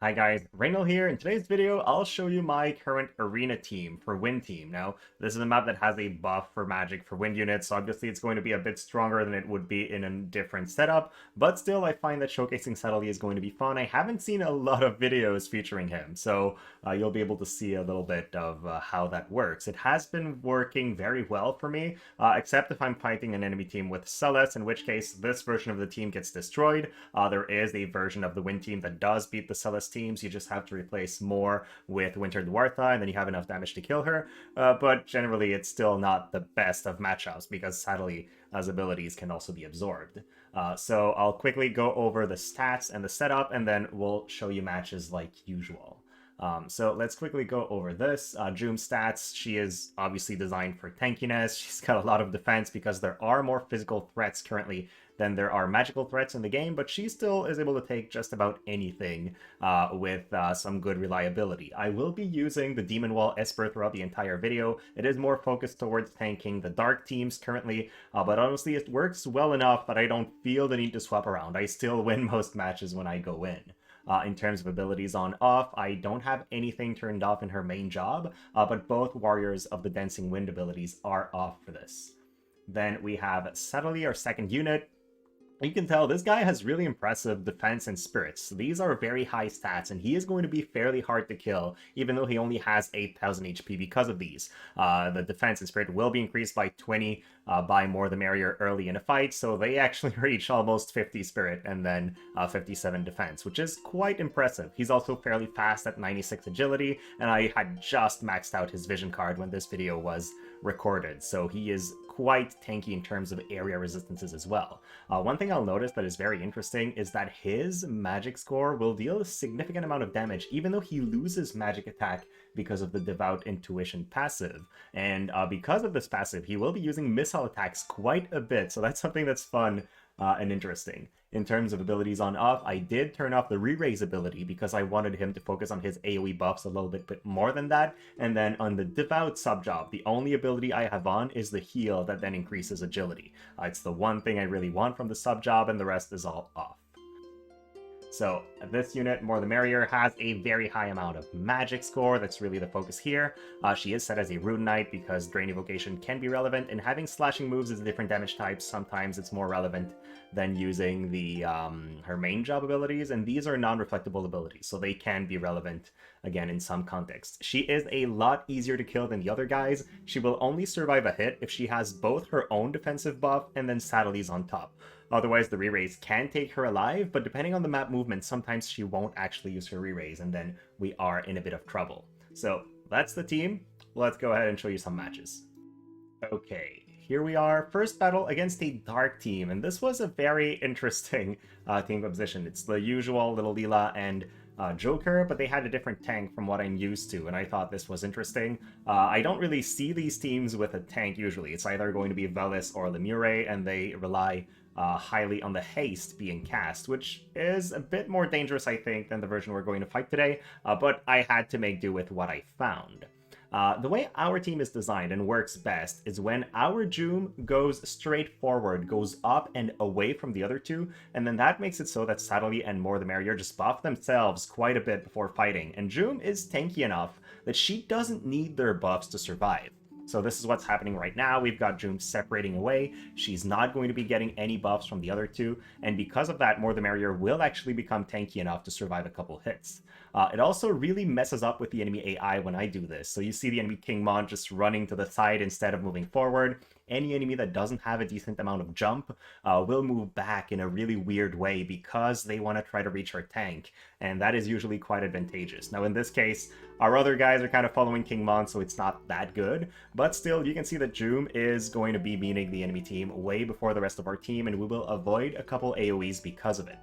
Hi guys, Reynol here. In today's video, I'll show you my current arena team for Wind Team. Now, this is a map that has a buff for magic for wind units, so obviously it's going to be a bit stronger than it would be in a different setup, but still I find that showcasing Sadali is going to be fun. I haven't seen a lot of videos featuring him, so you'll be able to see a little bit of how that works. It has been working very well for me, except if I'm fighting an enemy team with Celes, in which case this version of the team gets destroyed. There is a version of the Wind Team that does beat the Celes teams. You just have to replace more with Winter Dwartha, and then you have enough damage to kill her. But generally, it's still not the best of matchups because Sadali's abilities can also be absorbed. So I'll quickly go over the stats and the setup, and then we'll show you matches like usual. So let's quickly go over this. Jume's stats, she is obviously designed for tankiness. She's got a lot of defense because there are more physical threats currently than there are magical threats in the game, but she still is able to take just about anything with some good reliability. I will be using the Demon Wall Esper throughout the entire video. It is more focused towards tanking the dark teams currently, but honestly it works well enough that I don't feel the need to swap around. I still win most matches when I go in. In terms of abilities on off, I don't have anything turned off in her main job, but both Warriors of the Dancing Wind abilities are off for this. Then we have Sadali, our second unit. You can tell this guy has really impressive defense and spirits. These are very high stats, and he is going to be fairly hard to kill, even though he only has 8,000 HP because of these. The defense and spirit will be increased by 20 by more the merrier early in a fight, so they actually reach almost 50 spirit and then 57 defense, which is quite impressive. He's also fairly fast at 96 agility, and I had just maxed out his vision card when this video was recorded, so he is quite tanky in terms of area resistances as well. One thing I'll notice that is very interesting is that his magic score will deal a significant amount of damage even though he loses magic attack because of the Devout Intuition passive. And because of this passive, he will be using missile attacks quite a bit, so that's something that's fun and interesting. In terms of abilities on off, I did turn off the re-raise ability because I wanted him to focus on his AoE buffs a little bit more than that. And then on the Devout sub-job, the only ability I have on is the heal that then increases agility. It's the one thing I really want from the sub-job, and the rest is all off. So this unit, More the Merrier, has a very high amount of magic score. That's really the focus here. She is set as a Rune Knight because Drain Evocation can be relevant, and having slashing moves as different damage types, sometimes it's more relevant than using the her main job abilities, and these are non-reflectable abilities, so they can be relevant, again, in some contexts. She is a lot easier to kill than the other guys. She will only survive a hit if she has both her own defensive buff and then Sadali's on top. Otherwise, the re-raise can take her alive, but depending on the map movement, sometimes she won't actually use her re-raise, and then we are in a bit of trouble. So that's the team. Let's go ahead and show you some matches. Okay, here we are. First battle against a dark team, and this was a very interesting team composition. It's the usual little Leela and Joker, but they had a different tank from what I'm used to, and I thought this was interesting. I don't really see these teams with a tank usually. It's either going to be Velis or Lemure, and they rely highly on the haste being cast, which is a bit more dangerous, I think, than the version we're going to fight today, but I had to make do with what I found. The way our team is designed and works best is when our Jume goes straight forward, goes up and away from the other two, and then that makes it so that Sadali and More the Merrier just buff themselves quite a bit before fighting, and Jume is tanky enough that she doesn't need their buffs to survive. So this is what's happening right now. We've got Jume separating away. She's not going to be getting any buffs from the other two, and because of that, More the Merrier will actually become tanky enough to survive a couple hits. It also really messes up with the enemy AI when I do this. So you see the enemy King Mont just running to the side instead of moving forward. Any enemy that doesn't have a decent amount of jump will move back in a really weird way because they want to try to reach our tank, and that is usually quite advantageous. Now in this case, our other guys are kind of following King Mont, so it's not that good, but still you can see that Jume is going to be beating the enemy team way before the rest of our team, and we will avoid a couple AoEs because of it.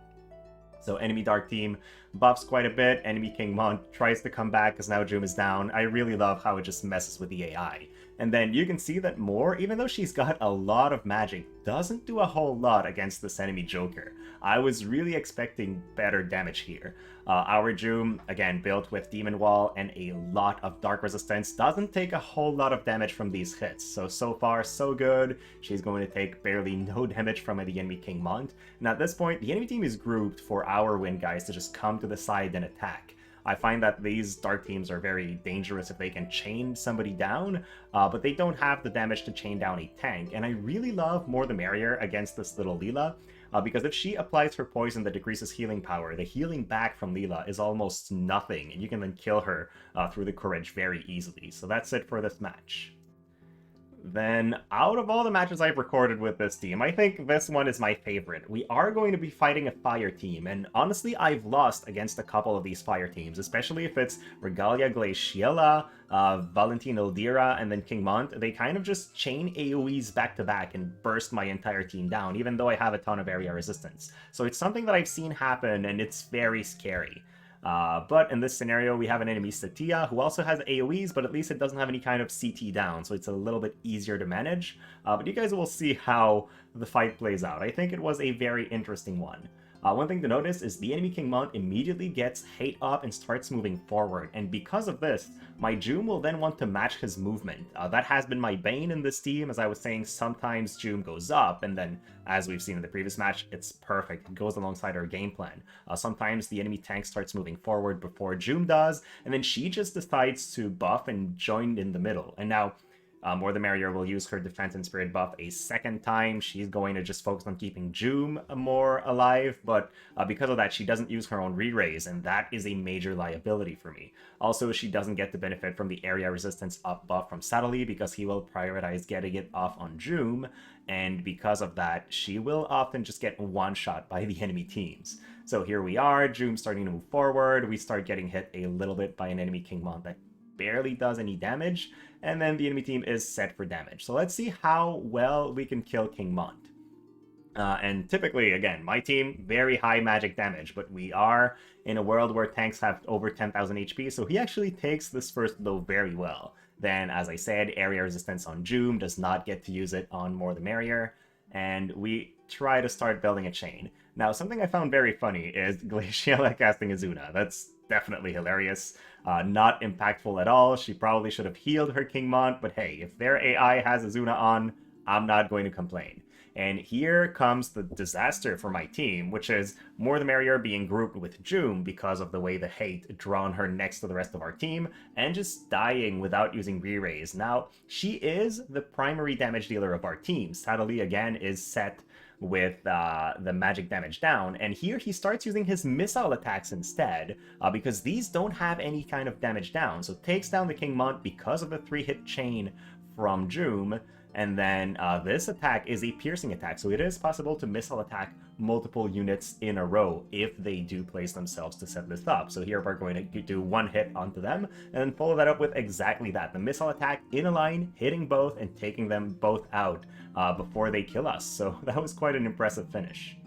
So enemy dark team buffs quite a bit, enemy King Mont tries to come back because now Jume is down. I really love how it just messes with the AI. And then you can see that More, even though she's got a lot of magic, doesn't do a whole lot against this enemy Joker. I was really expecting better damage here. Our Joom, again, built with Demon Wall and a lot of Dark Resistance, doesn't take a whole lot of damage from these hits. So far, so good. She's going to take barely no damage from the enemy King Mont. And at this point, the enemy team is grouped for our Wind guys to just come to the side and attack. I find that these dark teams are very dangerous if they can chain somebody down, but they don't have the damage to chain down a tank. And I really love More the Merrier against this little Leela, because if she applies her poison that decreases healing power, the healing back from Leela is almost nothing, and you can then kill her through the courage very easily. So that's it for this match. Then, out of all the matches I've recorded with this team, I think this one is my favorite. We are going to be fighting a fire team, and honestly, I've lost against a couple of these fire teams, especially if it's Regalia, Glaciela, Valentine Eldira, and then King Mont. They kind of just chain AoEs back to back and burst my entire team down, even though I have a ton of area resistance. So it's something that I've seen happen, and it's very scary. But in this scenario, we have an enemy Cetia, who also has AoEs, but at least it doesn't have any kind of CT down, so it's a little bit easier to manage. But you guys will see how the fight plays out. I think it was a very interesting one. One thing to notice is the enemy King Mont immediately gets hate up and starts moving forward, and because of this, my Joom will then want to match his movement. That has been my bane in this team. As I was saying, sometimes Joom goes up, and then, as we've seen in the previous match, it's perfect. It goes alongside our game plan. Sometimes the enemy tank starts moving forward before Joom does, and then she just decides to buff and join in the middle. And now, More the Merrier will use her Defense and Spirit buff a second time. She's going to just focus on keeping Joom more alive, but because of that, she doesn't use her own re-raise, and that is a major liability for me. Also, she doesn't get to benefit from the area resistance up buff from Sadali because he will prioritize getting it off on Joom, and because of that, she will often just get one-shot by the enemy teams. So here we are, Joom starting to move forward. We start getting hit a little bit by an enemy King Mont that barely does any damage, and then the enemy team is set for damage. So let's see how well we can kill King Mont. And typically, again, my team, very high magic damage, but we are in a world where tanks have over 10,000 HP, so he actually takes this first blow very well. Then, as I said, area resistance on Joom, does not get to use it on More the Merrier, and we try to start building a chain. Now, something I found very funny is Glaciela casting Azuna. That's definitely hilarious. Not impactful at all. She probably should have healed her King Mont, but hey, if their AI has Azuna on, I'm not going to complain. And here comes the disaster for my team, which is More the Merrier being grouped with Joom because of the way the hate drawn her next to the rest of our team, and just dying without using re-raise. Now, she is the primary damage dealer of our team. Sadali, again, is set with the magic damage down, and here he starts using his missile attacks instead, because these don't have any kind of damage down, so takes down the King Mont because of the 3-hit chain from Joom, and then this attack is a piercing attack, so it is possible to missile attack multiple units in a row if they do place themselves to set this up. So here we're going to do one hit onto them, and then follow that up with exactly that. The missile attack in a line, hitting both and taking them both out before they kill us. So that was quite an impressive finish.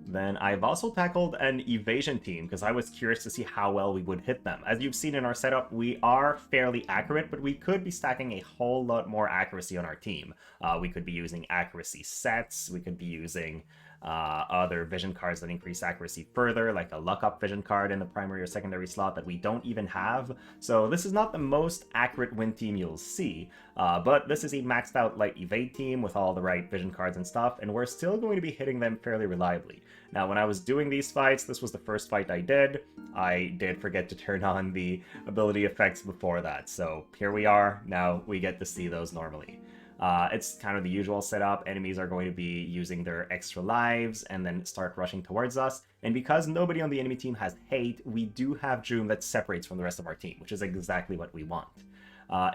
Then I've also tackled an evasion team because I was curious to see how well we would hit them. As you've seen in our setup, we are fairly accurate, but we could be stacking a whole lot more accuracy on our team. We could be using accuracy sets, we could be using other vision cards that increase accuracy further, like a Locke vision card in the primary or secondary slot that we don't even have. So this is not the most accurate win team you'll see, but this is a maxed out light evade team with all the right vision cards and stuff, and we're still going to be hitting them fairly reliably. Now, when I was doing these fights, this was the first fight I did forget to turn on the ability effects before that, so here we are, now we get to see those normally. It's kind of the usual setup. Enemies are going to be using their extra lives and then start rushing towards us. And because nobody on the enemy team has hate, we do have Joom that separates from the rest of our team, which is exactly what we want.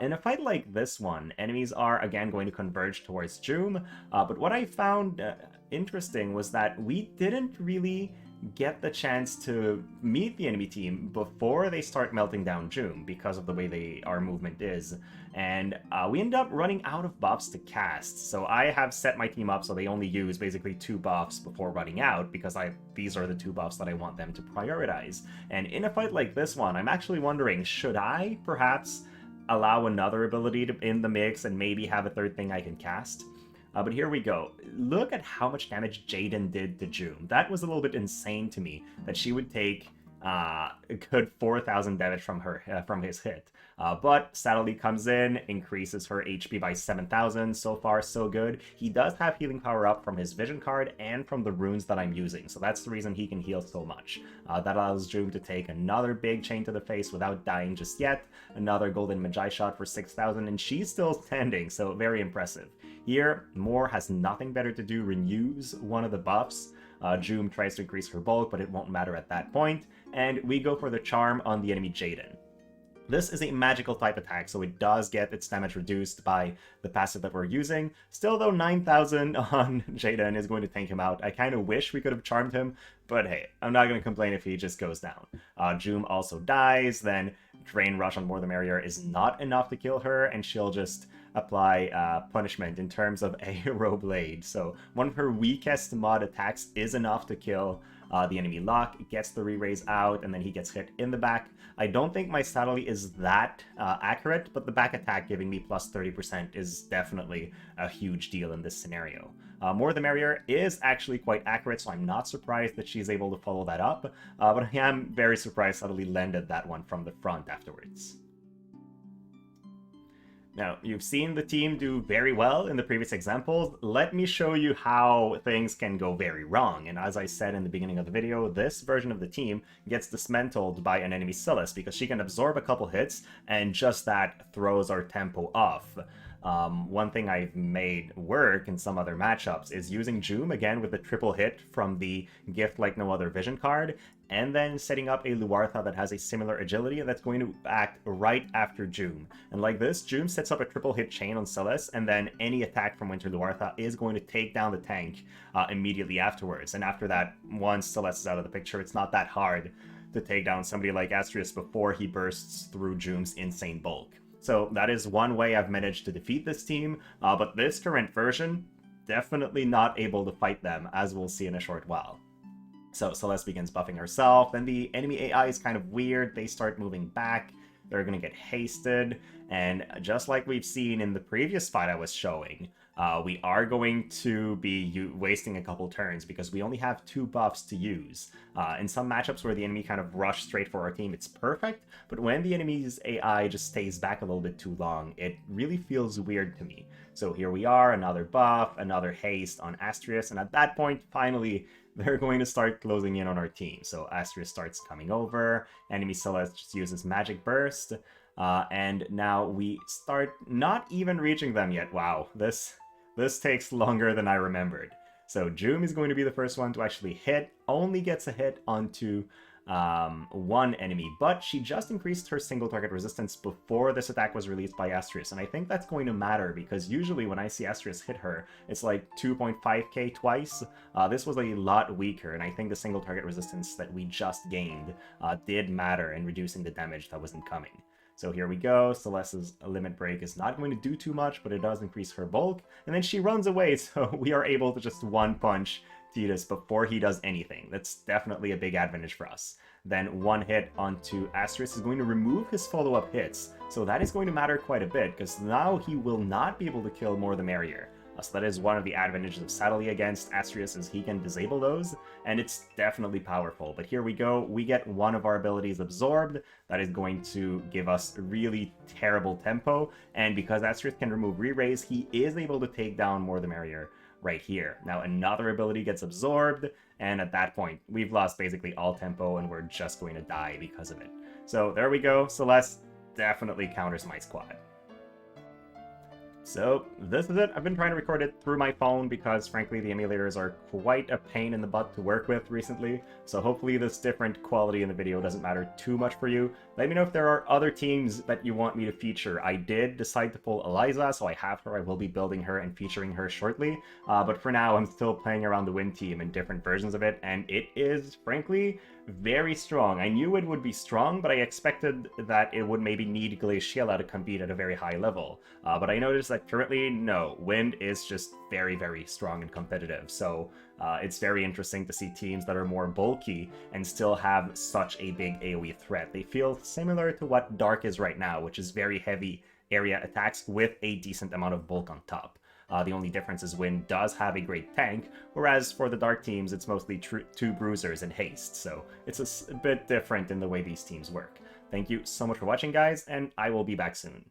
In a fight like this one, enemies are again going to converge towards Joom, but what I found interesting was that we didn't really get the chance to meet the enemy team before they start melting down Joom because of the way our movement is, and we end up running out of buffs to cast. So I have set my team up so they only use basically 2 buffs before running out, because these are the 2 buffs that I want them to prioritize. And in a fight like this one, I'm actually wondering, should I perhaps allow another ability in the mix and maybe have a third thing I can cast? But here we go. Look at how much damage Jayden did to June. That was a little bit insane to me, that she would take a good 4,000 damage from from his hit. But Sadali comes in, increases her HP by 7,000. So far, so good. He does have healing power up from his vision card and from the runes that I'm using, so that's the reason he can heal so much. That allows June to take another big chain to the face without dying just yet. Another golden Magi shot for 6,000, and she's still standing, so very impressive. Here, Moore has nothing better to do, renews one of the buffs. June tries to increase her bulk, but it won't matter at that point, and we go for the charm on the enemy Jayden. This is a magical type attack, so it does get its damage reduced by the passive that we're using. Still though, 9,000 on Jayden is going to tank him out. I kind of wish we could have charmed him, but hey, I'm not going to complain if he just goes down. Joom also dies, then Drain Rush on More the Merrier is not enough to kill her, and she'll just apply punishment in terms of Arrow Blade. So one of her weakest mod attacks is enough to kill the enemy Locke. Gets the re-raise out, and then he gets hit in the back. I don't think my Sadali is that accurate, but the back attack giving me plus 30% is definitely a huge deal in this scenario. More the Merrier is actually quite accurate, so I'm not surprised that she's able to follow that up, but I am very surprised Sadali landed that one from the front afterwards. Now, you've seen the team do very well in the previous examples. Let me show you how things can go very wrong. And as I said in the beginning of the video, this version of the team gets dismantled by an enemy Celes because she can absorb a couple hits, and just that throws our tempo off. One thing I've made work in some other matchups is using Joom again with the triple hit from the Gift Like No Other vision card, and then setting up a Luartha that has a similar agility that's going to act right after Joom. And like this, Joom sets up a triple hit chain on Celes, and then any attack from Winter Luartha is going to take down the tank immediately afterwards. And after that, once Celes is out of the picture, it's not that hard to take down somebody like Astrius before he bursts through Joom's insane bulk. So that is one way I've managed to defeat this team, but this current version, definitely not able to fight them, as we'll see in a short while. So Celes begins buffing herself, then the enemy AI is kind of weird, they start moving back, they're going to get hasted, and just like we've seen in the previous fight I was showing, we are going to be wasting a couple turns because we only have 2 buffs to use. In some matchups where the enemy kind of rush straight for our team, it's perfect, but when the enemy's AI just stays back a little bit too long, it really feels weird to me. So here we are, another buff, another haste on Astrius, and at that point, finally, they're going to start closing in on our team. So Astrius starts coming over, enemy Celes just uses Magic Burst, and now we start not even reaching them yet. Wow, this takes longer than I remembered. So Joom is going to be the first one to actually hit, only gets a hit onto one enemy, but she just increased her single target resistance before this attack was released by Astrius, and I think that's going to matter because usually when I see Astrius hit her, it's like 2.5k twice. This was a lot weaker, and I think the single target resistance that we just gained did matter in reducing the damage that was incoming. So here we go, Celeste's limit break is not going to do too much, but it does increase her bulk, and then she runs away, so we are able to just one-punch Tidus before he does anything. That's definitely a big advantage for us. Then one hit onto Astrius is going to remove his follow-up hits, so that is going to matter quite a bit, because now he will not be able to kill More the Merrier. So that is one of the advantages of Sadali against Astrius, is he can disable those, and it's definitely powerful. But here we go, we get one of our abilities absorbed, that is going to give us really terrible tempo, and because Astrius can remove re-raise, he is able to take down More the Merrier right here. Now another ability gets absorbed, and at that point, we've lost basically all tempo, and we're just going to die because of it. So there we go, Celes definitely counters my squad. So this is it. I've been trying to record it through my phone because frankly the emulators are quite a pain in the butt to work with recently, so hopefully this different quality in the video doesn't matter too much for you. Let me know if there are other teams that you want me to feature. I did decide to pull Eliza, so I have her. I will be building her and featuring her shortly, but for now I'm still playing around the Win team and different versions of it, and it is frankly very strong. I knew it would be strong, but I expected that it would maybe need Glaciela to compete at a very high level. But I noticed that currently, no, Wind is just very, very strong and competitive. So it's very interesting to see teams that are more bulky and still have such a big AoE threat. They feel similar to what Dark is right now, which is very heavy area attacks with a decent amount of bulk on top. The only difference is Wind does have a great tank, whereas for the Dark teams, it's mostly 2 Bruisers and Haste, so it's a bit different in the way these teams work. Thank you so much for watching, guys, and I will be back soon.